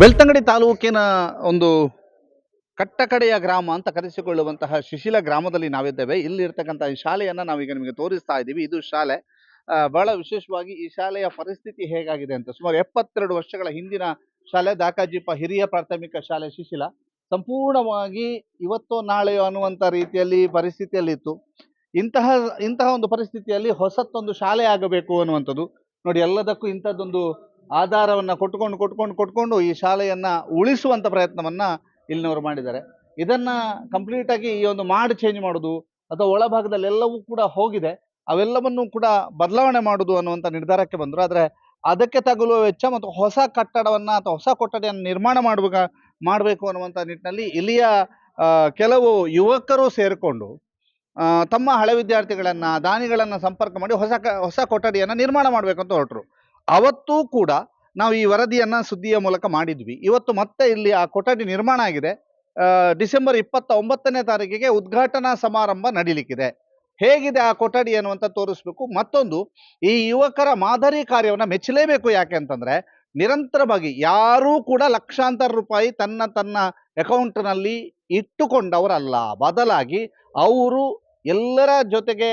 ಬೆಳ್ತಂಗಡಿ ತಾಲೂಕಿನ ಒಂದು ಕಟ್ಟಕಡೆಯ ಗ್ರಾಮ ಅಂತ ಕರೆಸಿಕೊಳ್ಳುವಂತಹ ಶಿಶಿಲ ಗ್ರಾಮದಲ್ಲಿ ನಾವಿದ್ದೇವೆ. ಇಲ್ಲಿರ್ತಕ್ಕಂಥ ಈ ಶಾಲೆಯನ್ನ ನಾವೀಗ ನಿಮಗೆ ತೋರಿಸ್ತಾ ಇದ್ದೀವಿ. ಇದು ಶಾಲೆ. ಬಹಳ ವಿಶೇಷವಾಗಿ ಈ ಶಾಲೆಯ ಪರಿಸ್ಥಿತಿ ಹೇಗಾಗಿದೆ ಅಂತ, ಸುಮಾರು 72 ವರ್ಷಗಳ ಹಿಂದಿನ ಶಾಲೆ ದಾಕಾಜಿಪ ಹಿರಿಯ ಪ್ರಾಥಮಿಕ ಶಾಲೆ ಶಿಶಿಲ ಸಂಪೂರ್ಣವಾಗಿ ಇವತ್ತೋ ನಾಳೆಯೋ ಅನ್ನುವಂಥ ರೀತಿಯಲ್ಲಿ ಪರಿಸ್ಥಿತಿಯಲ್ಲಿತ್ತು. ಇಂತಹ ಇಂತಹ ಒಂದು ಪರಿಸ್ಥಿತಿಯಲ್ಲಿ ಹೊಸತ್ತೊಂದು ಶಾಲೆ ಆಗಬೇಕು ಅನ್ನುವಂಥದ್ದು ನೋಡಿ, ಎಲ್ಲದಕ್ಕೂ ಇಂಥದ್ದೊಂದು ಆಧಾರವನ್ನ ಕೊಟ್ಕೊಂಡು ಈ ಶಾಲೆಯನ್ನ ಉಳಿಸುವಂತ ಪ್ರಯತ್ನವನ್ನ ಇಲ್ಲಿನವರು ಮಾಡಿದ್ದಾರೆ. ಇದನ್ನ ಕಂಪ್ಲೀಟ್ ಆಗಿ ಈ ಒಂದು ಚೇಂಜ್ ಮಾಡೋದು ಅಥವಾ ಒಳಭಾಗದಲ್ಲಿ ಎಲ್ಲವೂ ಕೂಡ ಹೋಗಿದೆ, ಅವೆಲ್ಲವನ್ನು ಕೂಡ ಬದಲಾವಣೆ ಮಾಡುದು ಅನ್ನುವಂಥ ನಿರ್ಧಾರಕ್ಕೆ ಬಂದರು. ಆದರೆ ಅದಕ್ಕೆ ತಗುಲುವ ವೆಚ್ಚ ಮತ್ತು ಹೊಸ ಕಟ್ಟಡವನ್ನ ಅಥವಾ ಹೊಸ ಕೊಠಡಿಯನ್ನು ನಿರ್ಮಾಣ ಮಾಡಬೇಕು ಅನ್ನುವಂಥ ನಿಟ್ಟಿನಲ್ಲಿ ಇಲ್ಲಿಯ ಕೆಲವು ಯುವಕರು ಸೇರಿಕೊಂಡು ತಮ್ಮ ಹಳೆ ವಿದ್ಯಾರ್ಥಿಗಳನ್ನ ದಾನಿಗಳನ್ನ ಸಂಪರ್ಕ ಮಾಡಿ ಹೊಸ ಕೊಠಡಿಯನ್ನ ನಿರ್ಮಾಣ ಮಾಡಬೇಕಂತ ಹೊರಟರು. ಅವತ್ತೂ ಕೂಡ ನಾವು ಈ ವರದಿಯನ್ನ ಸುದ್ದಿಯ ಮೂಲಕ ಮಾಡಿದ್ವಿ. ಇವತ್ತು ಮತ್ತೆ ಇಲ್ಲಿ ಆ ಕೊಠಡಿ ನಿರ್ಮಾಣ ಆಗಿದೆ. ಡಿಸೆಂಬರ್ 29ನೇ ತಾರೀಕಿಗೆ ಉದ್ಘಾಟನಾ ಸಮಾರಂಭ ನಡೀಲಿಕ್ಕಿದೆ. ಹೇಗಿದೆ ಆ ಕೊಠಡಿ ಅನ್ನುವಂತ ತೋರಿಸ್ಬೇಕು. ಮತ್ತೊಂದು, ಈ ಯುವಕರ ಮಾದರಿ ಕಾರ್ಯವನ್ನ ಮೆಚ್ಚಲೇಬೇಕು. ಯಾಕೆ ಅಂತಂದ್ರೆ ನಿರಂತರವಾಗಿ ಯಾರೂ ಕೂಡ ಲಕ್ಷಾಂತರ ರೂಪಾಯಿ ತನ್ನ ಅಕೌಂಟ್ನಲ್ಲಿ ಇಟ್ಟುಕೊಂಡವರಲ್ಲ. ಬದಲಾಗಿ ಅವರು ಎಲ್ಲರ ಜೊತೆಗೆ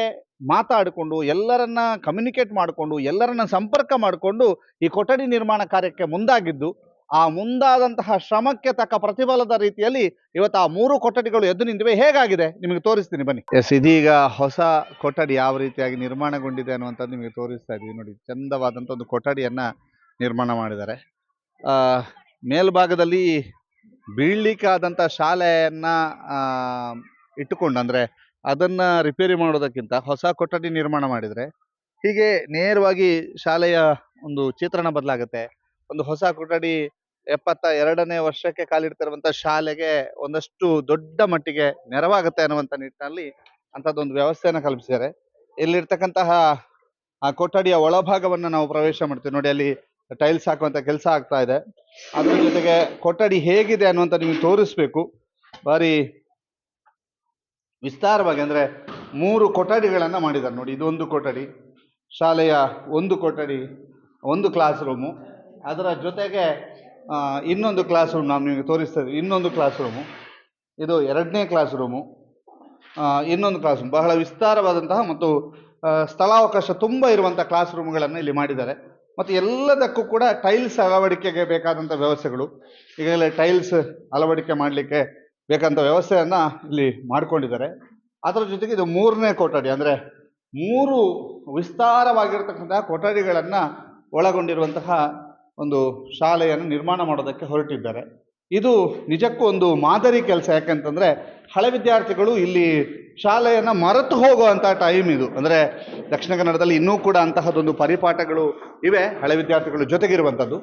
ಮಾತಾಡಿಕೊಂಡು, ಎಲ್ಲರನ್ನ ಕಮ್ಯುನಿಕೇಟ್ ಮಾಡಿಕೊಂಡು, ಎಲ್ಲರನ್ನ ಸಂಪರ್ಕ ಮಾಡಿಕೊಂಡು ಈ ಕೊಠಡಿ ನಿರ್ಮಾಣ ಕಾರ್ಯಕ್ಕೆ ಮುಂದಾಗಿದ್ದು, ಆ ಮುಂದಾದಂತಹ ಶ್ರಮಕ್ಕೆ ತಕ್ಕ ಪ್ರತಿಫಲದ ರೀತಿಯಲ್ಲಿ ಇವತ್ತು ಆ 3 ಕೊಠಡಿಗಳು ಎದ್ದು ನಿಂತಿವೆ. ಹೇಗಾಗಿದೆ ನಿಮಗೆ ತೋರಿಸ್ತೀನಿ ಬನ್ನಿ. ಇದೀಗ ಹೊಸ ಕೊಠಡಿ ಯಾವ ರೀತಿಯಾಗಿ ನಿರ್ಮಾಣಗೊಂಡಿದೆ ಅನ್ನುವಂಥದ್ದು ನಿಮಗೆ ತೋರಿಸ್ತಾ ಇದ್ದೀವಿ. ನೋಡಿ, ಚಂದವಾದಂಥ ಒಂದು ಕೊಠಡಿಯನ್ನ ನಿರ್ಮಾಣ ಮಾಡಿದ್ದಾರೆ. ಮೇಲ್ಭಾಗದಲ್ಲಿ ಬೀಳ್ಲಿಕ್ಕಾದಂಥ ಶಾಲೆಯನ್ನ ಇಟ್ಟುಕೊಂಡು, ಅಂದ್ರೆ ಅದನ್ನ ರಿಪೇರಿ ಮಾಡೋದಕ್ಕಿಂತ ಹೊಸ ಕೊಠಡಿ ನಿರ್ಮಾಣ ಮಾಡಿದ್ರೆ ಹೀಗೆ ನೇರವಾಗಿ ಶಾಲೆಯ ಒಂದು ಚಿತ್ರಣ ಬದಲಾಗುತ್ತೆ. ಒಂದು ಹೊಸ ಕೊಠಡಿ 72ನೇ ವರ್ಷಕ್ಕೆ ಕಾಲಿಡ್ತಿರುವಂತ ಶಾಲೆಗೆ ಒಂದಷ್ಟು ದೊಡ್ಡ ಮಟ್ಟಿಗೆ ನೆರವಾಗುತ್ತೆ ಅನ್ನುವಂಥ ನಿಟ್ಟಿನಲ್ಲಿ ಅಂಥದ್ದೊಂದು ವ್ಯವಸ್ಥೆಯನ್ನು ಕಲ್ಪಿಸಿದ್ದಾರೆ. ಇಲ್ಲಿರ್ತಕ್ಕಂತಹ ಆ ಕೊಠಡಿಯ ಒಳಭಾಗವನ್ನ ನಾವು ಪ್ರವೇಶ ಮಾಡ್ತೀವಿ. ನೋಡಿ, ಅಲ್ಲಿ ಟೈಲ್ಸ್ ಹಾಕುವಂತ ಕೆಲಸ ಆಗ್ತಾ ಇದೆ. ಅದ್ರ ಜೊತೆಗೆ ಕೊಠಡಿ ಹೇಗಿದೆ ಅನ್ನುವಂಥ ನಿಮಗೆ ತೋರಿಸ್ಬೇಕು. ಬಾರಿ ವಿಸ್ತಾರವಾಗಿ, ಅಂದ್ರೆ 3 ಕೊಠಡಿಗಳನ್ನ ಮಾಡಿದ್ದಾರೆ. ನೋಡಿ, ಇದೊಂದು ಕೊಠಡಿ, ಶಾಲೆಯ ಒಂದು ಕೊಠಡಿ, ಒಂದು ಕ್ಲಾಸ್ ರೂಮು, ಅದರ ಜೊತೆಗೆ ಇನ್ನೊಂದು ಕ್ಲಾಸ್ ರೂಮ್ ನಾವು ನಿಮಗೆ ತೋರಿಸ್ತಾ ಇದ್ದೀವಿ. ಇನ್ನೊಂದು ಕ್ಲಾಸ್ ರೂಮು, ಇದು 2ನೇ ಕ್ಲಾಸ್ ರೂಮು, ಇನ್ನೊಂದು ಕ್ಲಾಸ್ ರೂಮ್. ಬಹಳ ವಿಸ್ತಾರವಾದಂತಹ ಮತ್ತು ಸ್ಥಳಾವಕಾಶ ತುಂಬ ಇರುವಂಥ ಕ್ಲಾಸ್ ರೂಮ್ಗಳನ್ನು ಇಲ್ಲಿ ಮಾಡಿದ್ದಾರೆ. ಮತ್ತು ಎಲ್ಲದಕ್ಕೂ ಕೂಡ ಟೈಲ್ಸ್ ಅಳವಡಿಕೆಗೆ ಬೇಕಾದಂಥ ವ್ಯವಸ್ಥೆಗಳು, ಈಗಾಗಲೇ ಟೈಲ್ಸ್ ಅಳವಡಿಕೆ ಮಾಡಲಿಕ್ಕೆ ಬೇಕಂತ ವ್ಯವಸ್ಥೆಯನ್ನ ಇಲ್ಲಿ ಮಾಡಿಕೊಂಡಿದ್ದಾರೆ. ಅದರ ಜೊತೆಗೆ ಇದು 3ನೇ ಕೊಠಡಿ, ಅಂದ್ರೆ 3 ವಿಸ್ತಾರವಾಗಿರ್ತಕ್ಕಂತಹ ಕೊಠಡಿಗಳನ್ನ ಒಳಗೊಂಡಿರುವಂತಹ ಒಂದು ಶಾಲೆಯನ್ನು ನಿರ್ಮಾಣ ಮಾಡೋದಕ್ಕೆ ಹೊರಟಿದ್ದಾರೆ. ಇದು ನಿಜಕ್ಕೂ ಒಂದು ಮಾದರಿ ಕೆಲಸ. ಯಾಕಂತಂದ್ರೆ ಹಳೆ ವಿದ್ಯಾರ್ಥಿಗಳು ಇಲ್ಲಿ ಶಾಲೆಯನ್ನ ಮರೆತು ಹೋಗುವಂತಹ ಟೈಮ್ ಇದು. ಅಂದ್ರೆ ದಕ್ಷಿಣ ಕನ್ನಡದಲ್ಲಿ ಇನ್ನೂ ಕೂಡ ಅಂತಹದೊಂದು ಪರಿಪಾಠಗಳು ಇವೆ, ಹಳೆ ವಿದ್ಯಾರ್ಥಿಗಳು ಜೊತೆಗಿರುವಂಥದ್ದು.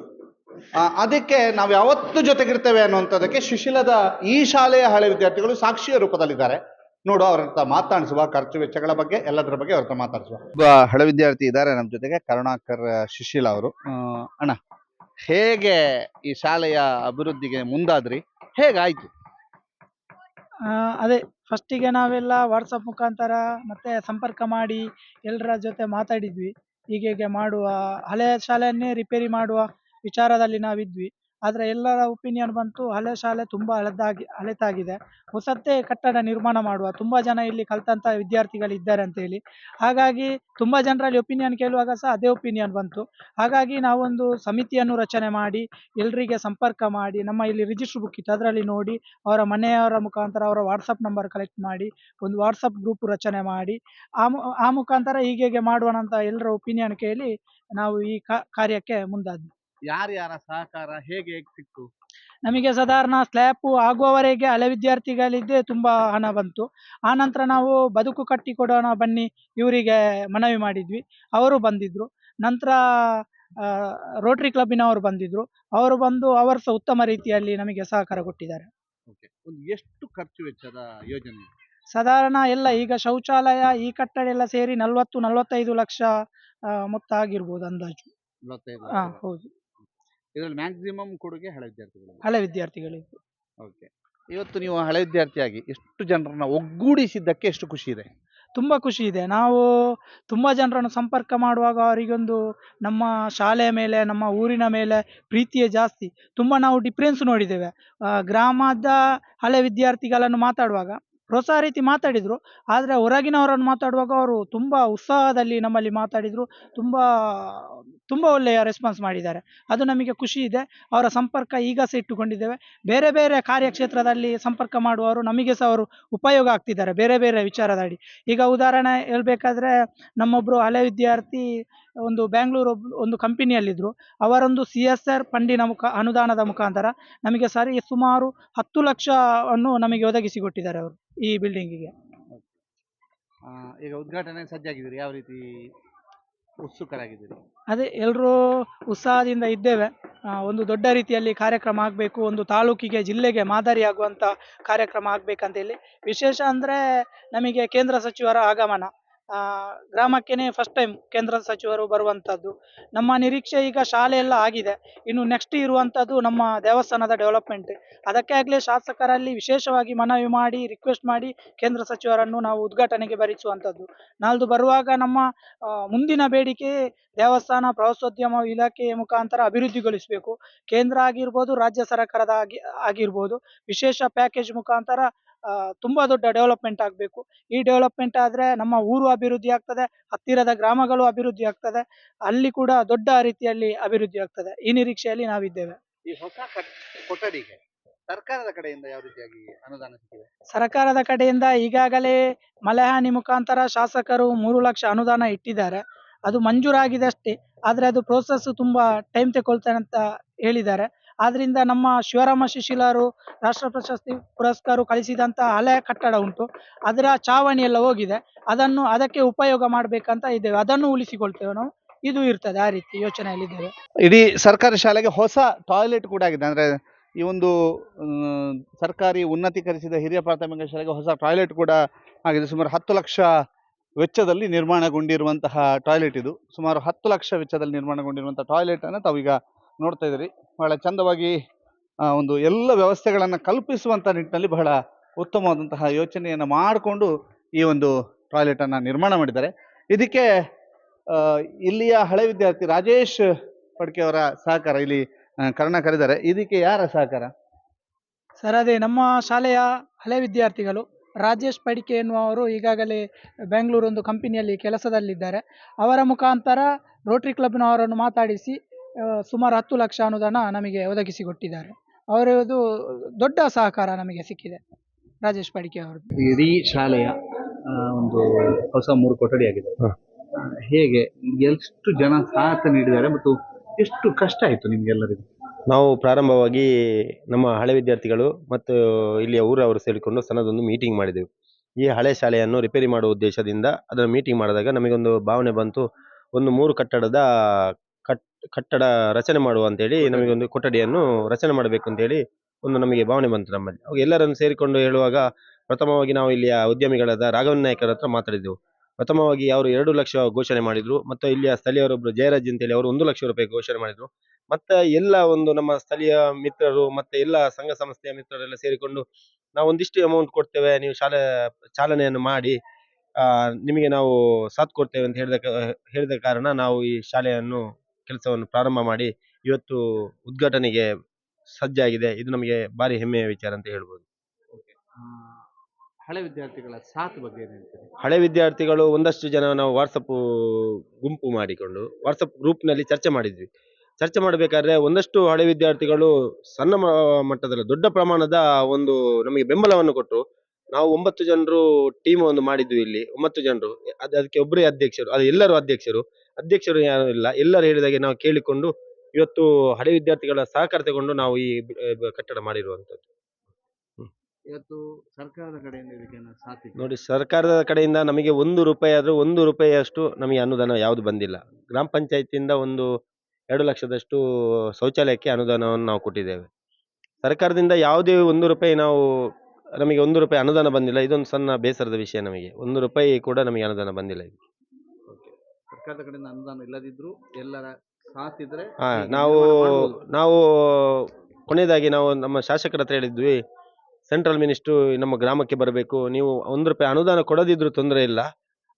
ಅದಕ್ಕೆ ನಾವು ಯಾವತ್ತೂ ಜೊತೆಗಿರ್ತೇವೆ ಅನ್ನುವಂಥದ್ದಕ್ಕೆ ಶಿಶಿಲದ ಈ ಶಾಲೆಯ ಹಳೆ ವಿದ್ಯಾರ್ಥಿಗಳು ಸಾಕ್ಷಿಯ ರೂಪದಲ್ಲಿದ್ದಾರೆ. ನೋಡು, ಅವ್ರ ಹತ್ರ ಮಾತಾಡಿಸುವ, ಖರ್ಚು ವೆಚ್ಚಗಳ ಬಗ್ಗೆ ಎಲ್ಲದರ ಬಗ್ಗೆ ಅವ್ರ ಹತ್ರ ಮಾತಾಡಿಸುವ. ಒಬ್ಬ ಹಳೆ ವಿದ್ಯಾರ್ಥಿ ಇದ್ದಾರೆ ನಮ್ಮ ಜೊತೆಗೆ, ಕರುಣಾಕರ್ ಶಿಶಿಲ ಅವರು. ಅಣ್ಣ, ಹೇಗೆ ಈ ಶಾಲೆಯ ಅಭಿವೃದ್ಧಿಗೆ ಮುಂದಾದ್ರಿ, ಹೇಗಾಯ್ತು? ಅದೇ ಫಸ್ಟಿಗೆ ನಾವೆಲ್ಲ ವಾಟ್ಸಪ್ ಮುಖಾಂತರ ಮತ್ತೆ ಸಂಪರ್ಕ ಮಾಡಿ ಎಲ್ಲರ ಜೊತೆ ಮಾತಾಡಿದ್ವಿ. ಹೀಗೆ ಮಾಡುವ, ಹಳೆಯ ಶಾಲೆಯನ್ನೇ ರಿಪೇರಿ ಮಾಡುವ ವಿಚಾರದಲ್ಲಿ ನಾವಿದ್ವಿ. ಆದರೆ ಎಲ್ಲರ ಒಪಿನಿಯನ್ ಬಂತು, ಹಳೆ ಶಾಲೆ ತುಂಬ ಹಳೆತಾಗಿದೆ, ಹೊಸತೇ ಕಟ್ಟಡ ನಿರ್ಮಾಣ ಮಾಡುವ, ತುಂಬ ಜನ ಇಲ್ಲಿ ಕಲ್ತಂಥ ವಿದ್ಯಾರ್ಥಿಗಳಿದ್ದಾರೆ ಅಂತೇಳಿ. ಹಾಗಾಗಿ ತುಂಬ ಜನರಲ್ಲಿ ಒಪಿನಿಯನ್ ಕೇಳುವಾಗ ಸಹ ಅದೇ ಒಪಿನಿಯನ್ ಬಂತು. ಹಾಗಾಗಿ ನಾವೊಂದು ಸಮಿತಿಯನ್ನು ರಚನೆ ಮಾಡಿ ಎಲ್ಲರಿಗೆ ಸಂಪರ್ಕ ಮಾಡಿ, ನಮ್ಮ ಇಲ್ಲಿ ರಿಜಿಸ್ಟರ್ ಬುಕ್ ಇತ್ತು, ಅದರಲ್ಲಿ ನೋಡಿ ಅವರ ಮನೆಯವರ ಮುಖಾಂತರ ಅವರ ವಾಟ್ಸಪ್ ನಂಬರ್ ಕಲೆಕ್ಟ್ ಮಾಡಿ ಒಂದು ವಾಟ್ಸಪ್ ಗ್ರೂಪ್ ರಚನೆ ಮಾಡಿ ಆ ಮುಖಾಂತರ ಹೀಗೆ ಮಾಡುವ ಅಂತ ಎಲ್ಲರ ಒಪಿನಿಯನ್ ಕೇಳಿ ನಾವು ಈ ಕಾರ್ಯಕ್ಕೆ ಮುಂದಾದ್ವಿ. ಯಾರ್ಯಾರ ಸಹಕಾರ ಹೇಗೆ ಸಿಕ್ತು? ನಮಗೆ ಸಾಧಾರಣ ಸ್ಲ್ಯಾಪ್ ಆಗುವವರೆಗೆ ಹಳೆ ವಿದ್ಯಾರ್ಥಿಗಳಿದ್ದೇ ತುಂಬಾ ಹಣ ಬಂತು. ಆ ನಂತರ ನಾವು ಬದುಕು ಕಟ್ಟಿ ಕೊಡೋಣ ಬನ್ನಿ ಇವರಿಗೆ ಮನವಿ ಮಾಡಿದ್ವಿ, ಅವರು ಬಂದಿದ್ರು. ನಂತರ ರೋಟರಿ ಕ್ಲಬ್ಬಿನವರು ಬಂದಿದ್ರು, ಅವರು ಬಂದು ಅವರು ಸಹ ಉತ್ತಮ ರೀತಿಯಲ್ಲಿ ನಮಗೆ ಸಹಕಾರ ಕೊಟ್ಟಿದ್ದಾರೆ. ಒಂದು ಎಷ್ಟು ಖರ್ಚು ವೆಚ್ಚದ ಯೋಜನೆ? ಸಾಧಾರಣ ಎಲ್ಲ ಈಗ ಶೌಚಾಲಯ ಈ ಕಟ್ಟಡ ಎಲ್ಲ ಸೇರಿ 40-45 ಲಕ್ಷ ಮೊತ್ತ ಆಗಿರ್ಬೋದು ಅಂದಾಜು. ಹೌದು. ಇದರಲ್ಲಿ ಮ್ಯಾಕ್ಸಿಮಮ್ ಕೊಡುಗೆ ಹಳೆ ವಿದ್ಯಾರ್ಥಿಗಳಿದ್ದು. ಓಕೆ. ಇವತ್ತು ನೀವು ಹಳೆ ವಿದ್ಯಾರ್ಥಿಯಾಗಿ ಎಷ್ಟು ಜನರನ್ನ ಒಗ್ಗೂಡಿಸಿದ್ದಕ್ಕೆ ಎಷ್ಟು ಖುಷಿ ಇದೆ? ತುಂಬ ಖುಷಿ ಇದೆ. ನಾವು ತುಂಬ ಜನರನ್ನು ಸಂಪರ್ಕ ಮಾಡುವಾಗ ಅವರಿಗೊಂದು ನಮ್ಮ ಶಾಲೆಯ ಮೇಲೆ, ನಮ್ಮ ಊರಿನ ಮೇಲೆ ಪ್ರೀತಿಯೇ ಜಾಸ್ತಿ. ತುಂಬ ನಾವು ಡಿಫ್ರೆನ್ಸ್ ನೋಡಿದ್ದೇವೆ. ಗ್ರಾಮದ ಹಳೆ ವಿದ್ಯಾರ್ಥಿಗಳನ್ನು ಮಾತಾಡುವಾಗ ಪ್ರೋತ್ಸಾಹ ರೀತಿ ಮಾತಾಡಿದರು. ಆದರೆ ಹೊರಗಿನವರನ್ನು ಮಾತಾಡುವಾಗ ಅವರು ತುಂಬ ಉತ್ಸಾಹದಲ್ಲಿ ನಮ್ಮಲ್ಲಿ ಮಾತಾಡಿದರು. ತುಂಬ ತುಂಬ ಒಳ್ಳೆಯ ರೆಸ್ಪಾನ್ಸ್ ಮಾಡಿದ್ದಾರೆ. ಅದು ನಮಗೆ ಖುಷಿ ಇದೆ. ಅವರ ಸಂಪರ್ಕ ಈಗ ಸಹ ಇಟ್ಟುಕೊಂಡಿದ್ದೇವೆ. ಬೇರೆ ಬೇರೆ ಕಾರ್ಯಕ್ಷೇತ್ರದಲ್ಲಿ ಸಂಪರ್ಕ ಮಾಡುವವರು ನಮಗೆ ಸಹ ಅವರು ಉಪಯೋಗ ಆಗ್ತಿದ್ದಾರೆ ಬೇರೆ ಬೇರೆ ವಿಚಾರದಡಿ. ಈಗ ಉದಾಹರಣೆ ಹೇಳ್ಬೇಕಾದ್ರೆ ನಮ್ಮೊಬ್ಬರು ಹಳೆ ವಿದ್ಯಾರ್ಥಿ ಒಂದು ಬ್ಯಾಂಗ್ಳೂರು ಒಂದು ಕಂಪನಿಯಲ್ಲಿದ್ದರು. ಅವರೊಂದು CSR ಫಂಡಿನ ಅನುದಾನದ ಮುಖಾಂತರ ನಮಗೆ ಸುಮಾರು 10 ಲಕ್ಷವನ್ನು ನಮಗೆ ಒದಗಿಸಿಕೊಟ್ಟಿದ್ದಾರೆ ಅವರು ಈ ಬಿಲ್ಡಿಂಗಿಗೆ. ಈಗ ಉದ್ಘಾಟನೆ ಸಜ್ಜಾಗಿದ್ದೀರಿ, ಯಾವ ರೀತಿ ಉತ್ಸುಕರಾಗಿದ್ದೀರಿ? ಅದೇ ಎಲ್ಲರೂ ಉತ್ಸಾಹದಿಂದ ಇದ್ದೇವೆ. ಒಂದು ದೊಡ್ಡ ರೀತಿಯಲ್ಲಿ ಕಾರ್ಯಕ್ರಮ ಆಗಬೇಕು, ಒಂದು ತಾಲೂಕಿಗೆ ಜಿಲ್ಲೆಗೆ ಮಾದರಿಯಾಗುವಂಥ ಕಾರ್ಯಕ್ರಮ ಆಗಬೇಕಂತೇಳಿ. ವಿಶೇಷ ಅಂದರೆ ನಮಗೆ ಕೇಂದ್ರ ಸಚಿವರ ಆಗಮನ, ಗ್ರಾಮಕ್ಕೇ ಫಸ್ಟ್ ಟೈಮ್ ಕೇಂದ್ರ ಸಚಿವರು ಬರುವಂಥದ್ದು. ನಮ್ಮ ನಿರೀಕ್ಷೆ ಈಗ ಶಾಲೆ ಎಲ್ಲ ಆಗಿದೆ, ಇನ್ನು ನೆಕ್ಸ್ಟ್ ಇರುವಂಥದ್ದು ನಮ್ಮ ದೇವಸ್ಥಾನದ ಡೆವಲಪ್ಮೆಂಟ್. ಅದಕ್ಕೆ ಆಗಲೇ ಶಾಸಕರಲ್ಲಿ ವಿಶೇಷವಾಗಿ ಮನವಿ ಮಾಡಿ ರಿಕ್ವೆಸ್ಟ್ ಮಾಡಿ ಕೇಂದ್ರ ಸಚಿವರನ್ನು ನಾವು ಉದ್ಘಾಟನೆಗೆ ಬರಿಸುವಂಥದ್ದು. ನಾಳ್ದು ಬರುವಾಗ ನಮ್ಮ ಮುಂದಿನ ಬೇಡಿಕೆ ದೇವಸ್ಥಾನ ಪ್ರವಾಸೋದ್ಯಮ ಇಲಾಖೆಯ ಮುಖಾಂತರ ಅಭಿವೃದ್ಧಿಗೊಳಿಸಬೇಕು. ಕೇಂದ್ರ ಆಗಿರ್ಬೋದು, ರಾಜ್ಯ ಸರ್ಕಾರದ ಆಗಿರ್ಬೋದು, ವಿಶೇಷ ಪ್ಯಾಕೇಜ್ ಮುಖಾಂತರ ತುಂಬ ದೊಡ್ಡ ಡೆವಲಪ್ಮೆಂಟ್ ಆಗಬೇಕು. ಈ ಡೆವಲಪ್ಮೆಂಟ್ ಆದರೆ ನಮ್ಮ ಊರು ಅಭಿವೃದ್ಧಿ ಆಗ್ತದೆ, ಹತ್ತಿರದ ಗ್ರಾಮಗಳು ಅಭಿವೃದ್ಧಿ ಆಗ್ತದೆ, ಅಲ್ಲಿ ಕೂಡ ದೊಡ್ಡ ರೀತಿಯಲ್ಲಿ ಅಭಿವೃದ್ಧಿ ಆಗ್ತದೆ. ಈ ನಿರೀಕ್ಷೆಯಲ್ಲಿ ನಾವಿದ್ದೇವೆ. ಈ ಹೊಸ ಕೊಠಡಿಗೆ ಸರ್ಕಾರದ ಕಡೆಯಿಂದ ಯಾವ ರೀತಿಯಾಗಿ ಅನುದಾನ ಸಿಕ್ಕಿದೆ? ಸರ್ಕಾರದ ಕಡೆಯಿಂದ ಈಗಾಗಲೇ ಮಳೆಹಾನಿ ಮುಖಾಂತರ ಶಾಸಕರು 3 ಲಕ್ಷ ಅನುದಾನ ಇಟ್ಟಿದ್ದಾರೆ. ಅದು ಮಂಜೂರಾಗಿದೆ ಅಷ್ಟೇ, ಆದರೆ ಅದು ಪ್ರೋಸೆಸ್ ತುಂಬ ಟೈಮ್ ತಗೊಳ್ತಾನೆ ಅಂತ ಹೇಳಿದ್ದಾರೆ. ಆದ್ದರಿಂದ ನಮ್ಮ ಶಿವರಾಮ ಶಿಶಿಲರು ರಾಷ್ಟ್ರ ಪ್ರಶಸ್ತಿ ಪುರಸ್ಕಾರ ಕಳಿಸಿದಂಥ ಹಳೆ ಕಟ್ಟಡ ಉಂಟು, ಅದರ ಚಾವಣಿ ಎಲ್ಲ ಹೋಗಿದೆ. ಅದಕ್ಕೆ ಉಪಯೋಗ ಮಾಡಬೇಕಂತ ಇದ್ದೇವೆ, ಅದನ್ನು ಉಳಿಸಿಕೊಳ್ತೇವೆ ನಾವು. ಇದು ಇರ್ತದೆ, ಆ ರೀತಿ ಯೋಚನೆಯಲ್ಲಿದ್ದೇವೆ. ಇಡೀ ಸರ್ಕಾರಿ ಶಾಲೆಗೆ ಹೊಸ ಟಾಯ್ಲೆಟ್ ಕೂಡ ಆಗಿದೆ. ಅಂದ್ರೆ ಈ ಒಂದು ಸರ್ಕಾರಿ ಉನ್ನತೀಕರಿಸಿದ ಹಿರಿಯ ಪ್ರಾಥಮಿಕ ಶಾಲೆಗೆ ಹೊಸ ಟಾಯ್ಲೆಟ್ ಕೂಡ ಆಗಿದೆ. ಸುಮಾರು 10 ಲಕ್ಷ ವೆಚ್ಚದಲ್ಲಿ ನಿರ್ಮಾಣಗೊಂಡಿರುವಂತಹ ಟಾಯ್ಲೆಟ್ ಇದು. ಸುಮಾರು 10 ಲಕ್ಷ ವೆಚ್ಚದಲ್ಲಿ ನಿರ್ಮಾಣಗೊಂಡಿರುವಂತಹ ಟಾಯ್ಲೆಟ್ ಅನ್ನು ತಾವೀಗ ನೋಡ್ತಾ ಇದ್ದೀರಿ. ಬಹಳ ಚಂದವಾಗಿ ಒಂದು ಎಲ್ಲ ವ್ಯವಸ್ಥೆಗಳನ್ನು ಕಲ್ಪಿಸುವಂಥ ನಿಟ್ಟಿನಲ್ಲಿ ಬಹಳ ಉತ್ತಮವಾದಂತಹ ಯೋಚನೆಯನ್ನು ಮಾಡಿಕೊಂಡು ಈ ಒಂದು ಟಾಯ್ಲೆಟ್ ಅನ್ನು ನಿರ್ಮಾಣ ಮಾಡಿದ್ದಾರೆ. ಇದಕ್ಕೆ ಇಲ್ಲಿಯ ಹಳೆ ವಿದ್ಯಾರ್ಥಿ ರಾಜೇಶ್ ಪಡ್ಕೆ ಅವರ ಸಹಕಾರ ಇಲ್ಲಿ ಕರ್ಣ ಕರೆದಿದ್ದಾರೆ. ಇದಕ್ಕೆ ಯಾರ ಸಹಕಾರ? ಸರ್, ಅದೇ ನಮ್ಮ ಶಾಲೆಯ ಹಳೆ ವಿದ್ಯಾರ್ಥಿಗಳು ರಾಜೇಶ್ ಪಡಿಕೆ ಎನ್ನುವರು ಈಗಾಗಲೇ ಬೆಂಗಳೂರು ಒಂದು ಕಂಪನಿಯಲ್ಲಿ ಕೆಲಸದಲ್ಲಿದ್ದಾರೆ. ಅವರ ಮುಖಾಂತರ ರೋಟರಿ ಕ್ಲಬ್ನವರನ್ನು ಮಾತಾಡಿಸಿ ಸುಮಾರು 10 ಲಕ್ಷ ಅನುದಾನ ನಮಗೆ ಒದಗಿಸಿಕೊಟ್ಟಿದ್ದಾರೆ. ಅವರದು ದೊಡ್ಡ ಸಹಕಾರ ನಮಗೆ ಸಿಕ್ಕಿದೆ, ರಾಜೇಶ್ ಪಡಿಕೆ ಅವರು. ಇಡೀ ಶಾಲೆಯ ಒಂದು ಹೊಸ 3 ಕೊಠಡಿ ಆಗಿದೆ. ಹೇಗೆ, ಎಷ್ಟು ಜನ ಸಾಥ ನೀಡಿದ್ದಾರೆ ಮತ್ತು ಎಷ್ಟು ಕಷ್ಟ ಆಯಿತು ನಿಮ್ಗೆಲ್ಲರಿಗೂ? ನಾವು ಪ್ರಾರಂಭವಾಗಿ ನಮ್ಮ ಹಳೆ ವಿದ್ಯಾರ್ಥಿಗಳು ಮತ್ತು ಇಲ್ಲಿಯ ಊರವರು ಸೇರಿಕೊಂಡು ಸಣ್ಣದೊಂದು ಮೀಟಿಂಗ್ ಮಾಡಿದೆವು. ಈ ಹಳೆ ಶಾಲೆಯನ್ನು ರಿಪೇರಿ ಮಾಡುವ ಉದ್ದೇಶದಿಂದ ಅದನ್ನು ಮೀಟಿಂಗ್ ಮಾಡಿದಾಗ ನಮಗೊಂದು ಭಾವನೆ ಬಂತು, ಒಂದು 3 ಕಟ್ಟಡ ರಚನೆ ಮಾಡುವ ಅಂತೇಳಿ ನಮಗೊಂದು ಕೊಠಡಿಯನ್ನು ರಚನೆ ಮಾಡಬೇಕು ಅಂತೇಳಿ ಒಂದು ನಮಗೆ ಭಾವನೆ ಬಂತು ನಮ್ಮಲ್ಲಿ. ಅವಾಗ ಎಲ್ಲರನ್ನು ಸೇರಿಕೊಂಡು ಹೇಳುವಾಗ ಪ್ರಥಮವಾಗಿ ನಾವು ಇಲ್ಲಿಯ ಉದ್ಯಮಿಗಳಾದ ರಾಘವನ್ ನಾಯ್ಕರ ಹತ್ರ ಮಾತಾಡಿದೆವು. ಪ್ರಥಮವಾಗಿ ಅವರು 2 ಲಕ್ಷ ಘೋಷಣೆ ಮಾಡಿದ್ರು, ಮತ್ತು ಇಲ್ಲಿಯ ಸ್ಥಳೀಯರೊಬ್ಬರು ಜಯರಾಜ್ ಅಂತೇಳಿ ಅವರು 1 ಲಕ್ಷ ರೂಪಾಯಿ ಘೋಷಣೆ ಮಾಡಿದ್ರು. ಮತ್ತೆ ಎಲ್ಲ ಒಂದು ನಮ್ಮ ಸ್ಥಳೀಯ ಮಿತ್ರರು ಮತ್ತೆ ಎಲ್ಲ ಸಂಘ ಸಂಸ್ಥೆಯ ಮಿತ್ರರೆಲ್ಲ ಸೇರಿಕೊಂಡು ನಾವು ಒಂದಿಷ್ಟು ಅಮೌಂಟ್ ಕೊಡ್ತೇವೆ, ನೀವು ಶಾಲೆ ಚಾಲನೆಯನ್ನು ಮಾಡಿ ನಿಮಗೆ ನಾವು ಸಾಥ್ ಕೊಡ್ತೇವೆ ಅಂತ ಹೇಳಿದ ಕಾರಣ ನಾವು ಈ ಶಾಲೆಯನ್ನು ಕೆಲಸವನ್ನು ಪ್ರಾರಂಭ ಮಾಡಿ ಇವತ್ತು ಉದ್ಘಾಟನೆಗೆ ಸಜ್ಜಾಗಿದೆ. ಇದು ನಮಗೆ ಭಾರಿ ಹೆಮ್ಮೆಯ ವಿಚಾರ ಅಂತ ಹೇಳ್ಬೋದು. ಹಳೆ ವಿದ್ಯಾರ್ಥಿಗಳ ಸಾಥ್ ಬಗ್ಗೆ ಏನು ಹೇಳ್ತೀರಿ? ಹಳೆ ವಿದ್ಯಾರ್ಥಿಗಳು ಒಂದಷ್ಟು ಜನ ನಾವು ವಾಟ್ಸಪ್ ಗುಂಪು ಮಾಡಿಕೊಂಡು ವಾಟ್ಸಪ್ ಗ್ರೂಪ್ನಲ್ಲಿ ಚರ್ಚೆ ಮಾಡಿದ್ವಿ. ಚರ್ಚೆ ಮಾಡಬೇಕಾದ್ರೆ ಒಂದಷ್ಟು ಹಳೆ ವಿದ್ಯಾರ್ಥಿಗಳು ಸಣ್ಣ ಮಟ್ಟದಲ್ಲಿ ದೊಡ್ಡ ಪ್ರಮಾಣದ ಒಂದು ನಮಗೆ ಬೆಂಬಲವನ್ನು ಕೊಟ್ಟರು. ನಾವು 9 ಜನರು ಟೀಮ್ ಒಂದು ಮಾಡಿದ್ವಿ ಇಲ್ಲಿ, 9 ಜನರು. ಅದಕ್ಕೆ ಒಬ್ಬರೇ ಅಧ್ಯಕ್ಷರು, ಅದು ಎಲ್ಲರೂ ಅಧ್ಯಕ್ಷರು ಯಾರು ಇಲ್ಲ, ಎಲ್ಲರೂ ಹೇಳಿದಾಗೆ ನಾವು ಕೇಳಿಕೊಂಡು ಇವತ್ತು ಹಳೆ ವಿದ್ಯಾರ್ಥಿಗಳ ಸಹಕಾರ ತಗೊಂಡು ನಾವು ಈ ಕಟ್ಟಡ ಮಾಡಿರುವಂತದ್ದು. ಇವತ್ತು ಸರ್ಕಾರದ ಕಡೆಯಿಂದ ಇದಕ್ಕೆ ಸಾಥ್ ಇದೆ? ನೋಡಿ, ಸರ್ಕಾರದ ಕಡೆಯಿಂದ ನಮಗೆ 1 ರೂಪಾಯಿ ಆದ್ರೂ 1 ರೂಪಾಯಿಯಷ್ಟು ನಮಗೆ ಅನುದಾನ ಯಾವುದು ಬಂದಿಲ್ಲ. ಗ್ರಾಮ ಪಂಚಾಯತಿಯಿಂದ ಒಂದು 2 ಲಕ್ಷದಷ್ಟು ಶೌಚಾಲಯಕ್ಕೆ ಅನುದಾನವನ್ನು ನಾವು ಕೊಟ್ಟಿದ್ದೇವೆ. ಸರ್ಕಾರದಿಂದ ಯಾವುದೇ 1 ರೂಪಾಯಿ ನಮಗೆ 1 ರೂಪಾಯಿ ಅನುದಾನ ಬಂದಿಲ್ಲ. ಇದೊಂದು ಸಣ್ಣ ಬೇಸರದ ವಿಷಯ. ನಮಗೆ 1 ರೂಪಾಯಿ ಕೂಡ ನಮಗೆ ಅನುದಾನ ಬಂದಿಲ್ಲ. ಸರ್ಕಾರದ ಕಡೆಯಿಂದ ಅನುದಾನ ಇಲ್ಲದಿದ್ರು ಎಲ್ಲರ ಸಾಥ್ ಇದ್ರೆ ನಾವು ಕೊನೆಯದಾಗಿ ನಾವು ನಮ್ಮ ಶಾಸಕರ ಹತ್ರ ಹೇಳಿದ್ವಿ, ಸೆಂಟ್ರಲ್ ಮಿನಿಸ್ಟ್ರು ನಮ್ಮ ಗ್ರಾಮಕ್ಕೆ ಬರಬೇಕು, ನೀವು ₹1 ಅನುದಾನ ಕೊಡದಿದ್ರು ತೊಂದರೆ ಇಲ್ಲ,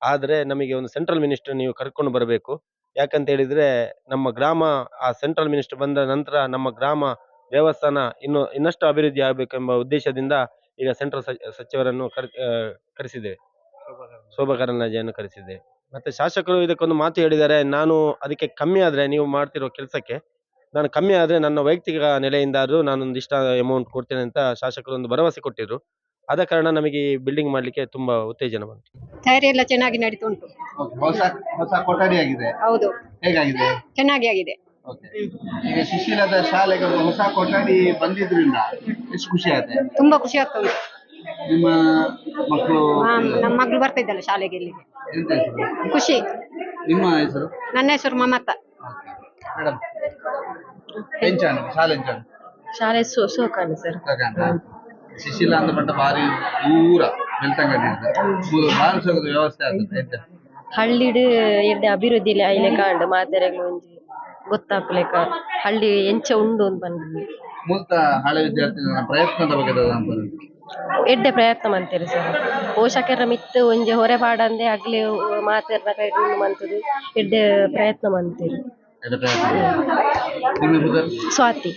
ಆದ್ರೆ ನಮಗೆ ಒಂದು ಸೆಂಟ್ರಲ್ ಮಿನಿಸ್ಟ್ರು ನೀವು ಕರ್ಕೊಂಡು ಬರಬೇಕು. ಯಾಕಂತ ಹೇಳಿದ್ರೆ ನಮ್ಮ ಗ್ರಾಮ ಆ ಸೆಂಟ್ರಲ್ ಮಿನಿಸ್ಟರ್ ಬಂದ ನಂತರ ನಮ್ಮ ಗ್ರಾಮ ದೇವಸ್ಥಾನ ಇನ್ನಷ್ಟು ಅಭಿವೃದ್ಧಿ ಆಗಬೇಕೆಂಬ ಉದ್ದೇಶದಿಂದ ಈಗ ಸೆಂಟ್ರಲ್ ಸಚಿವರನ್ನು ಕರೆಸಿದ್ದೇವೆ, ಶೋಭಾ ಕರಂದ್ಲಾಜೆಯನ್ನು ಕರೆಸಿದ್ದೇವೆ. ಮತ್ತೆ ಶಾಸಕರು ಇದಕ್ಕೊಂದು ಮಾತು ಹೇಳಿದ್ದಾರೆ, ನಾನು ಅದಕ್ಕೆ ಕಮ್ಮಿ ಆದ್ರೆ ನೀವು ಮಾಡ್ತಿರೋ ಕೆಲಸಕ್ಕೆ ನಾನು ಕಮ್ಮಿ ಆದ್ರೆ ನನ್ನ ವೈಯಕ್ತಿಕ ನೆಲೆಯಿಂದಾದ್ರೂ ನಾನೊಂದಿಷ್ಟ ಅಮೌಂಟ್ ಕೊಡ್ತೇನೆ ಅಂತ ಶಾಸಕರು ಒಂದು ಭರವಸೆ ಕೊಟ್ಟಿದ್ರು. ಆದ ಕಾರಣ ನಮಗೆ ಈ ಬಿಲ್ಡಿಂಗ್ ಮಾಡ್ಲಿಕ್ಕೆ ತುಂಬಾ ಉತ್ತೇಜನ ಬಂತು. ತಯಾರಿ ಎಲ್ಲ ಚೆನ್ನಾಗಿ ನಡೀತಾ ಉಂಟು. ಹೊಸ ಹೊಸ ಕೊಠಡಿ ಆಗಿದೆ, ಹೌದು, ಹೇಗಾಗಿದೆ? ಚೆನ್ನಾಗಿ ಆಗಿದೆ. ಈಗ ಶಿಶಿಲದ ಶಾಲೆಗೆ ಒಂದು ಹೊಸ ಕೊಠಡಿ ಬಂದಿದ್ರಿಂದ ಎಷ್ಟು ಖುಷಿ ಆಗುತ್ತೆ? ತುಂಬಾ ಖುಷಿ ಆಗ್ತಾ ಉಂಟು. ನಿಮ್ಮ ಮಕ್ಕಳು ನಮ್ಮ ಮಗಳು ಬರ್ತಾ ಇದ್ದಲ್ಲ ಶಾಲೆಗೆ ಇಲ್ಲಿಗೆ, ಎಂತ ಹೆಸರು? ಖುಷಿ. ನಿಮ್ಮ ಹೆಸರು? ನನ್ನ ಹೆಸರು ಮಮತಾ. ಮೇಡಮ್ ಎಂಚಾಣ ಶಾಲೆ ಎಂಚಾಣ? ಶಾಲೆ ಸೋಕಾಣಿ ಸರ್. ಶಿಶಿಲ ಅಂತ ಪಟ್ಟ ಬಾರಿ ದೂರ ಬೆಳ್ತಂಗಡಿ ಬಾರಿ ಸೋಗದ ವ್ಯವಸ್ಥೆ ಆಗುತ್ತೆ ಎಂತ? ಹಳ್ಳಿಡ್ ಎಡ್ಡೆ ಅಭಿವೃದ್ಧಿ ಐಲೆ ಕಾಂಡ್ ಮಾತೆರೆಗ್ಲು ಒಂಜಿ ಗೊತ್ತಾಗ್ಲೇಕ ಹಳ್ಳಿ ಎಂಚ ಉಂಡು ಅಂತ ಬಂದ್ವಿ. ಮೂಲತ ಹಳೆ ವಿದ್ಯಾರ್ಥಿಗಳ ಪ್ರಯತ್ನದ ಬಗ್ಗೆ ಎಡ್ಡೆ ಪ್ರಯತ್ನ ಮಂತೇರಿ ಸರ್. ಪೋಷಕರ ಮಿತ್ತು ಒಂಜಿ ಹೊರೆ ಪಾಡಂದೆ ಆಗ್ಲಿ ಮಾತೆರ್ನ ಕೈಡು ಮಂತದು ಎಡ್ಡೆ ಪ್ರಯತ್ನ ಮಂತೇರಿ. ಸ್ವಾತಿ.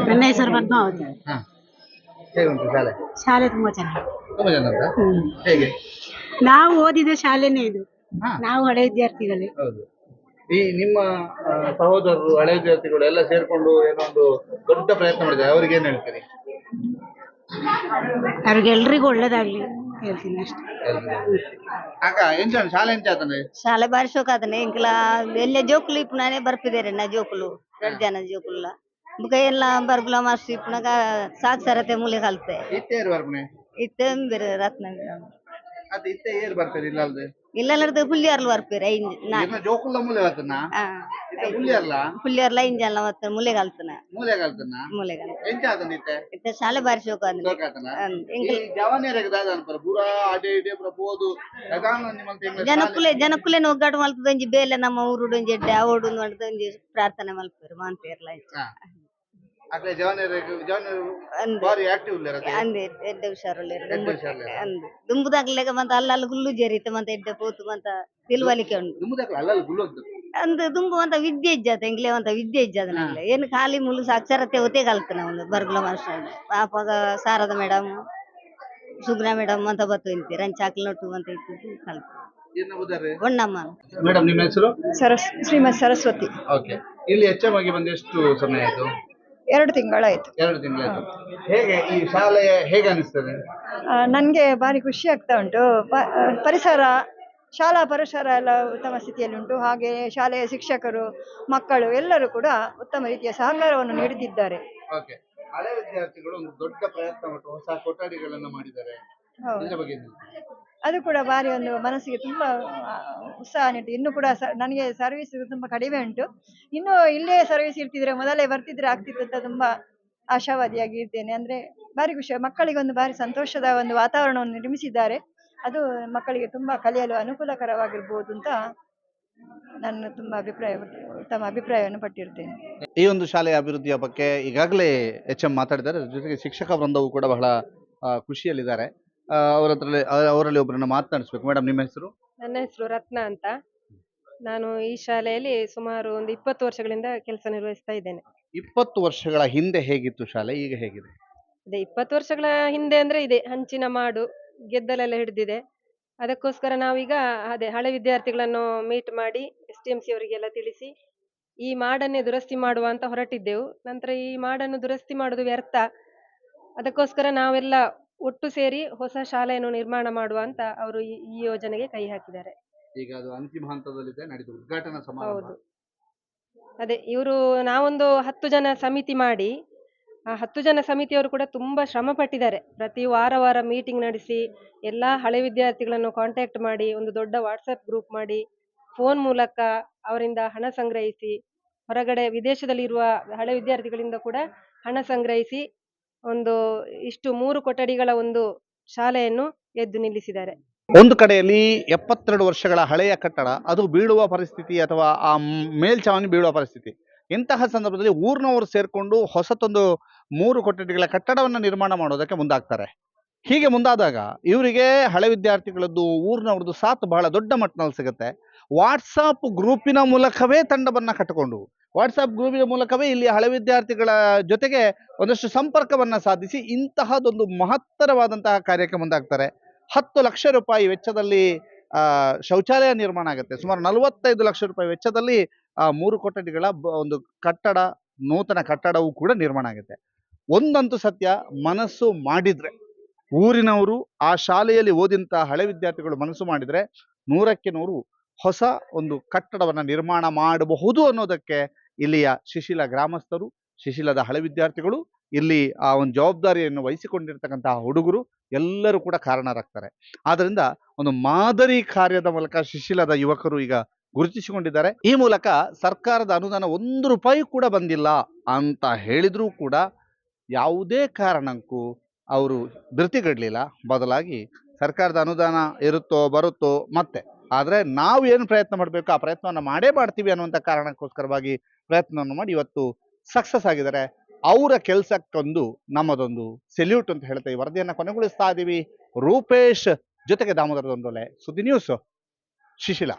ನನ್ನ ಹೆಸರು ಪದ್ಮಾವತಿ. ಹೇಗುಂಟು ಶಾಲೆ? ಶಾಲೆ ತುಂಬಾ ಚೆನ್ನಾಗಿ. ತುಂಬಾ ಜನ ಹೇಗೆ? ನಾವು ಓದಿದ ಶಾಲೆನೇ ಇದು. ನಾವು ಹಳೆ ವಿದ್ಯಾರ್ಥಿಗಳೇ. ಹೌದು. ಈ ನಿಮ್ಮ ಸಹೋದರರು ಹಳೆ ವಿದ್ಯಾರ್ಥಿಗಳು ಎಲ್ಲ ಸೇರ್ಕೊಂಡು ಏನೋ ಒಂದು ದೊಡ್ಡ ಪ್ರಯತ್ನ ಮಾಡಿದ್ದಾರೆ, ಅವ್ರಿಗೆ ಏನ್ ಹೇಳ್ತೀರಿ? ಅವ್ರಿಗೆ ಎಲ್ರಿಗೂ ಒಳ್ಳೇದಾಗ್ಲಿ ಹೇಳ್ತೀನಿ ಅಷ್ಟೇ. ಅಕ್ಕ ಎಂಚ ಶಾಲೆ ಎಂಚ ಆತಂದ್ರೆ? ಶಾಲೆ ಬಾರಿ ಶೋಕ ಆತನೆ ಇಂಕಲ ಎಲ್ಲೆ ಜೋಕುಲು ಇಪ್ಪುನಾನೆ ಬರ್ಪಿದ್ದಾರೆ ನಾ ಜೋಕುಲು 2 ಜನ ಜೋಕುಲ್ಲ ಬುಕ ಎಲ್ಲ ಬರ್ಗುಲ ಮಾಸ್ಟರ್ ಇಪ್ಪುನಾಗ ಸಾಕ್ಷರತೆ ಮೂಲೆ ಕಲ್ತೆ ಇತ್ತೇರು ಬರ್ಪನೆ ಇತ್ತೆ ಬೇರೆ ರತ್ನ ಅದು ಇತ್ತೆ ಏರ್ ಬರ್ತಾರೆ ಇಲ್ಲ ಅಲ್ದೆ ಇಲ್ಲಲ್ಲದ ಹುಲ್ಲಿಯರ್ಲು ಬರ್ಪೇರೆ ನಾ ಜೋಕುಲ್ಲ ಮೂಲೆ ಕಲ್ತನ ಇತ್ತೆ ಹುಲ್ಲಿಯರ್ಲ ಹುಲ್ಲಿಯರ್ಲ ಇಂಜಲ್ಲ ಮತ್ತೆ ಮೂಲೆ ಕಲ್ತನ ಮೂಲೆ ಕಲ್ತ ಎಂಚ ಆತನ ಇತ್ತೆ ಶಾಲೆ ಬಾರಿ ಶೋಕ ಅಂದ್ರೆ ಜವಾನಿಯರಿಗೆ ದಾದನ ಪರ ಪೂರಾ ಅಡೆ ಇಡೆ ಪೂರ ಪೋದು ಯಗಾನ ನಿಮ್ಮಂತ ಜನಕ್ಕುಲೆ ಒಗ್ಗಾಟ ಮಲ್ತದ ಒಂಜಿ ಬೇಲೆ ನಮ್ಮ ಊರುಡು ಒಂಜಿ ಎಡ್ಡೆ ಅವಡು ಮಾಡ್ದ ಒಂಜಿ ಪ್ರಾರ್ಥನೆ ಮಲ್ಪೇರು ಮಾಂತೇರ್ಲ ಅದೇ ಜವಾನಿಯರು ಬಾರಿ ಆಕ್ಟಿವ್ ಇಲ್ಲರ ಅಂದೆ ಎಡ್ಡೆ ಹುಷಾರುಳ್ಳೇರು ದುಂಬುದಾಗ್ಲೆಗ ಮಂತ ಅಲ್ಲ ಗುಲ್ಲು ಜೇರಿತೆ ಮಂತ ಎಡ್ಡೆ ಪೋತು ಮಂತ ತಿಳುವಳಿಕೆ ಉಂಟು ದುಂಬುದಾಗ್ಲ ಅಲ್ಲ ಗುಲ್ಲು ಅಂದ್ ದುಂಬು ಅಂತ ವಿದ್ಯೆ ಇಜ್ಜಾತ ಎಂಗ್ಲೇ ಅಂತ ವಿದ್ಯೆ ಇಜ್ಜಾದ ನಂಗೆ ಏನು ಖಾಲಿ ಮುಳುಸು ಅಕ್ಷರತೆ ಒತ್ತೆ ಕಲ್ತನ ಒಂದು ಬರ್ಗುಲ ಮಾಸ್ಟರ್ ಪಾಪಗ ಶಾರದಾ ಮೇಡಮ್ ಸುಗ್ನಾ ಮೇಡಮ್ ಅಂತ ಬತ್ತು ಇಂತಿ ರಂಚಾಕ್ಲ ನೊಟ್ಟು ಅಂತ ಇತ್ತು ಕಲ್ತು ಬಣ್ಣಮ್ಮ. ಮೇಡಮ್ ನಿಮ್ಮ ಹೆಸರು? ಶ್ರೀಮತಿ ಸರಸ್ವತಿ. ಓಕೆ. ಇಲ್ಲಿ ಹೆಚ್ಚಾಗಿ ಬಂದು ಎಷ್ಟು ಸಮಯ ಆಯ್ತು? 2 ತಿಂಗಳಾಯ್ತು. 2 ತಿಂಗಳಾಯ್ತು. ಹೇಗೆ ಈ ಶಾಲೆ ಹೇಗೆ ಅನಿಸ್ತದೆ? ನನ್ಗೆ ಭಾರಿ ಖುಷಿ ಆಗ್ತಾ ಉಂಟು. ಪರಿಸರ ಶಾಲಾ ಪರಿಸರ ಎಲ್ಲ ಉತ್ತಮ ಸ್ಥಿತಿಯಲ್ಲಿ ಉಂಟು. ಹಾಗೆ ಶಾಲೆಯ ಶಿಕ್ಷಕರು ಮಕ್ಕಳು ಎಲ್ಲರೂ ಕೂಡ ಉತ್ತಮ ರೀತಿಯ ಸಹಕಾರವನ್ನು ನೀಡುತ್ತಿದ್ದಾರೆ. ಓಕೆ. ಹಳೆ ವಿದ್ಯಾರ್ಥಿಗಳು ಒಂದು ದೊಡ್ಡ ಪ್ರಯತ್ನ ಮತ್ತು ಹೊಸ ಕೊಠಡಿಗಳನ್ನು ಮಾಡಿದ್ದಾರೆ, ಇದರ ಬಗ್ಗೆ ಅದು ಕೂಡ ಭಾರಿ ಒಂದು ಮನಸ್ಸಿಗೆ ತುಂಬಾ ಉತ್ಸಾಹ ನೀಡುತ್ತೆ. ಇನ್ನು ಕೂಡ ನನಗೆ ಸರ್ವಿಸ್ ತುಂಬಾ ಕಡಿಮೆ ಉಂಟು. ಇನ್ನು ಇಲ್ಲೇ ಸರ್ವಿಸ್ ಇರ್ತಿದ್ರೆ ಮೊದಲೇ ಬರ್ತಿದ್ರೆ ಆಗ್ತಿತ್ತು ಅಂತ ತುಂಬಾ ಆಶಾವಾದಿಯಾಗಿ ಇರ್ತೇನೆ. ಅಂದ್ರೆ ಭಾರಿ ಖುಷಿ. ಮಕ್ಕಳಿಗೆ ಒಂದು ಭಾರಿ ಸಂತೋಷದ ಒಂದು ವಾತಾವರಣವನ್ನು ನಿರ್ಮಿಸಿದ್ದಾರೆ. ಅದು ಮಕ್ಕಳಿಗೆ ತುಂಬಾ ಕಲಿಯಲು ಅನುಕೂಲಕರವಾಗಿರ್ಬೋದು ಅಂತ ನಾನು ತುಂಬಾ ಉತ್ತಮ ಅಭಿಪ್ರಾಯವನ್ನು ಪಟ್ಟಿರ್ತೇನೆ. ಈ ಒಂದು ಶಾಲೆಯ ಅಭಿವೃದ್ಧಿಯ ಬಗ್ಗೆ ಈಗಾಗಲೇ HM ಮಾತಾಡಿದ್ದಾರೆ. ಜೊತೆಗೆ ಶಿಕ್ಷಕ ವೃಂದವು ಕೂಡ ಬಹಳ ಖುಷಿಯಲ್ಲಿದ್ದಾರೆ. ಅವರಲ್ಲಿ ಒಬ್ಬರನ್ನ ಮಾತನಾಡಿಸ್ಬೇಕು. ಮೇಡಮ್ ನಿಮ್ಮ ಹೆಸರು? ನನ್ನ ಹೆಸರು ರತ್ನ ಅಂತ. ನಾನು ಈ ಶಾಲೆಯಲ್ಲಿ ಸುಮಾರು ಒಂದು 20 ವರ್ಷಗಳಿಂದ ಕೆಲಸ ನಿರ್ವಹಿಸ್ತಾ ಇದ್ದೇನೆ. 20 ವರ್ಷಗಳ ಹಿಂದೆ ಹೇಗಿತ್ತು ಶಾಲೆ, ಈಗ ಹೇಗಿದೆ? ಅದೇ 20 ವರ್ಷಗಳ ಹಿಂದೆ ಅಂದ್ರೆ ಇದೆ ಹಂಚಿನ ಮಾಡು ಗೆದ್ದಲೆಲ್ಲ ಹಿಡಿದಿದೆ. ಅದಕ್ಕೋಸ್ಕರ ನಾವೀಗ ಅದೇ ಹಳೆ ವಿದ್ಯಾರ್ಥಿಗಳನ್ನು ಮೀಟ್ ಮಾಡಿ STMC ಅವರಿಗೆಲ್ಲ ತಿಳಿಸಿ ಈ ಮಾಡನ್ನೇ ದುರಸ್ತಿ ಮಾಡುವ ಅಂತ ಹೊರಟಿದ್ದೆವು. ನಂತರ ಈ ಮಾಡನ್ನು ದುರಸ್ತಿ ಮಾಡುವುದು ವ್ಯರ್ಥ, ಅದಕ್ಕೋಸ್ಕರ ನಾವೆಲ್ಲ ಒಟ್ಟು ಸೇರಿ ಹೊಸ ಶಾಲೆಯನ್ನು ನಿರ್ಮಾಣ ಮಾಡುವ ಅಂತ ಅವರು ಈ ಯೋಜನೆಗೆ ಕೈ ಹಾಕಿದ್ದಾರೆ. ಈಗ ಅದು ಅಂತಿಮ ಹಂತದಲ್ಲಿದೆ, ನಡೆದು ಉದ್ಘಾಟನಾ ಸಮಾರಂಭ. ಹೌದು, ಅದೇ ಇವರು ನಾವೊಂದು 10 ಜನ ಸಮಿತಿ ಮಾಡಿ ಆ 10 ಜನ ಸಮಿತಿಯವರು ಕೂಡ ತುಂಬಾ ಶ್ರಮ ಪಟ್ಟಿದ್ದಾರೆ. ಪ್ರತಿ ವಾರ ಮೀಟಿಂಗ್ ನಡೆಸಿ ಎಲ್ಲಾ ಹಳೆ ವಿದ್ಯಾರ್ಥಿಗಳನ್ನು ಕಾಂಟ್ಯಾಕ್ಟ್ ಮಾಡಿ ಒಂದು ದೊಡ್ಡ ವಾಟ್ಸಪ್ ಗ್ರೂಪ್ ಮಾಡಿ ಫೋನ್ ಮೂಲಕ ಅವರಿಂದ ಹಣ ಸಂಗ್ರಹಿಸಿ, ಹೊರಗಡೆ ವಿದೇಶದಲ್ಲಿ ಇರುವ ಹಳೆ ವಿದ್ಯಾರ್ಥಿಗಳಿಂದ ಕೂಡ ಹಣ ಸಂಗ್ರಹಿಸಿ ಒಂದು ಇಷ್ಟು 3 ಕೊಠಡಿಗಳ ಒಂದು ಶಾಲೆಯನ್ನು ಎದ್ದು ನಿಲ್ಲಿಸಿದ್ದಾರೆ. ಒಂದು ಕಡೆಯಲ್ಲಿ 72 ವರ್ಷಗಳ ಹಳೆಯ ಕಟ್ಟಡ ಅದು ಬೀಳುವ ಪರಿಸ್ಥಿತಿ ಅಥವಾ ಆ ಮೇಲ್ಛಾವಣಿ ಬೀಳುವ ಪರಿಸ್ಥಿತಿ, ಇಂತಹ ಸಂದರ್ಭದಲ್ಲಿ ಊರಿನವರು ಸೇರಿಕೊಂಡು ಹೊಸತೊಂದು 3 ಕೊಠಡಿಗಳ ಕಟ್ಟಡವನ್ನು ನಿರ್ಮಾಣ ಮಾಡೋದಕ್ಕೆ ಮುಂದಾಗ್ತಾರೆ. ಹೀಗೆ ಮುಂದಾದಾಗ ಇವರಿಗೆ ಹಳೆ ವಿದ್ಯಾರ್ಥಿಗಳದ್ದು ಊರಿನವ್ರದ್ದು ಸಾಥ್ ಬಹಳ ದೊಡ್ಡ ಮಟ್ಟದಲ್ಲಿ ಸಿಗುತ್ತೆ. ವಾಟ್ಸಾಪ್ ಗ್ರೂಪಿನ ಮೂಲಕವೇ ತಂಡವನ್ನ ಕಟ್ಟಿಕೊಂಡು ವಾಟ್ಸಾಪ್ ಗ್ರೂಪಿನ ಮೂಲಕವೇ ಇಲ್ಲಿ ಹಳೆ ವಿದ್ಯಾರ್ಥಿಗಳ ಜೊತೆಗೆ ಒಂದಷ್ಟು ಸಂಪರ್ಕವನ್ನ ಸಾಧಿಸಿ ಇಂತಹದೊಂದು ಮಹತ್ತರವಾದಂತಹ ಕಾರ್ಯಕ್ಕೆ ಮುಂದಾಗ್ತಾರೆ. 10 ಲಕ್ಷ ರೂಪಾಯಿ ವೆಚ್ಚದಲ್ಲಿ ಶೌಚಾಲಯ ನಿರ್ಮಾಣ ಆಗುತ್ತೆ. ಸುಮಾರು 45 ಲಕ್ಷ ರೂಪಾಯಿ ವೆಚ್ಚದಲ್ಲಿ 3 ಕೊಠಡಿಗಳ ಒಂದು ಕಟ್ಟಡ, ನೂತನ ಕಟ್ಟಡವೂ ಕೂಡ ನಿರ್ಮಾಣ ಆಗುತ್ತೆ. ಒಂದಂತೂ ಸತ್ಯ, ಮನಸ್ಸು ಮಾಡಿದ್ರೆ ಊರಿನವರು ಆ ಶಾಲೆಯಲ್ಲಿ ಓದಿಂತ ಹಳೆ ವಿದ್ಯಾರ್ಥಿಗಳು ಮನಸ್ಸು ಮಾಡಿದ್ರೆ 100ಕ್ಕೆ 100 ಹೊಸ ಒಂದು ಕಟ್ಟಡವನ್ನ ನಿರ್ಮಾಣ ಮಾಡಬಹುದು ಅನ್ನೋದಕ್ಕೆ ಇಲ್ಲಿಯ ಶಿಶಿಲ ಗ್ರಾಮಸ್ಥರು, ಶಿಶಿಲದ ಹಳೆ ವಿದ್ಯಾರ್ಥಿಗಳು, ಇಲ್ಲಿ ಆ ಒಂದು ಜವಾಬ್ದಾರಿಯನ್ನು ವಹಿಸಿಕೊಂಡಿರ್ತಕ್ಕಂತಹ ಹುಡುಗರು ಎಲ್ಲರೂ ಕೂಡ ಕಾರಣರಾಗ್ತಾರೆ. ಆದ್ದರಿಂದ ಒಂದು ಮಾದರಿ ಕಾರ್ಯದ ಮೂಲಕ ಶಿಶಿಲದ ಯುವಕರು ಈಗ ಗುರುತಿಸಿಕೊಂಡಿದ್ದಾರೆ. ಈ ಮೂಲಕ ಸರ್ಕಾರದ ಅನುದಾನ 1 ರೂಪಾಯಿ ಕೂಡ ಬಂದಿಲ್ಲ ಅಂತ ಹೇಳಿದ್ರೂ ಕೂಡ ಯಾವುದೇ ಕಾರಣಕ್ಕೂ ಅವರು ಧೃತಿಗೆಡಲಿಲ್ಲ. ಬದಲಾಗಿ ಸರ್ಕಾರದ ಅನುದಾನ ಇರುತ್ತೋ ಬರುತ್ತೋ ಮತ್ತೆ, ಆದರೆ ನಾವು ಏನು ಪ್ರಯತ್ನ ಮಾಡಬೇಕು ಆ ಪ್ರಯತ್ನವನ್ನು ಮಾಡೇ ಮಾಡ್ತೀವಿ ಅನ್ನುವಂಥ ಕಾರಣಕ್ಕೋಸ್ಕರವಾಗಿ ಪ್ರಯತ್ನವನ್ನು ಮಾಡಿ ಇವತ್ತು ಸಕ್ಸಸ್ ಆಗಿದ್ದಾರೆ. ಅವರ ಕೆಲಸಕ್ಕೊಂದು ನಮ್ಮದೊಂದು ಸೆಲ್ಯೂಟ್ ಅಂತ ಹೇಳ್ತಾ ಈ ವರದಿಯನ್ನು ಕೊನೆಗೊಳಿಸ್ತಾ ಇದ್ದೀವಿ. ರೂಪೇಶ್ ಜೊತೆಗೆ ದಾಮೋದರ ದೊಂದೊಲೆ, ಸುದ್ದಿ ನ್ಯೂಸ್, ಶಿಶಿಲ.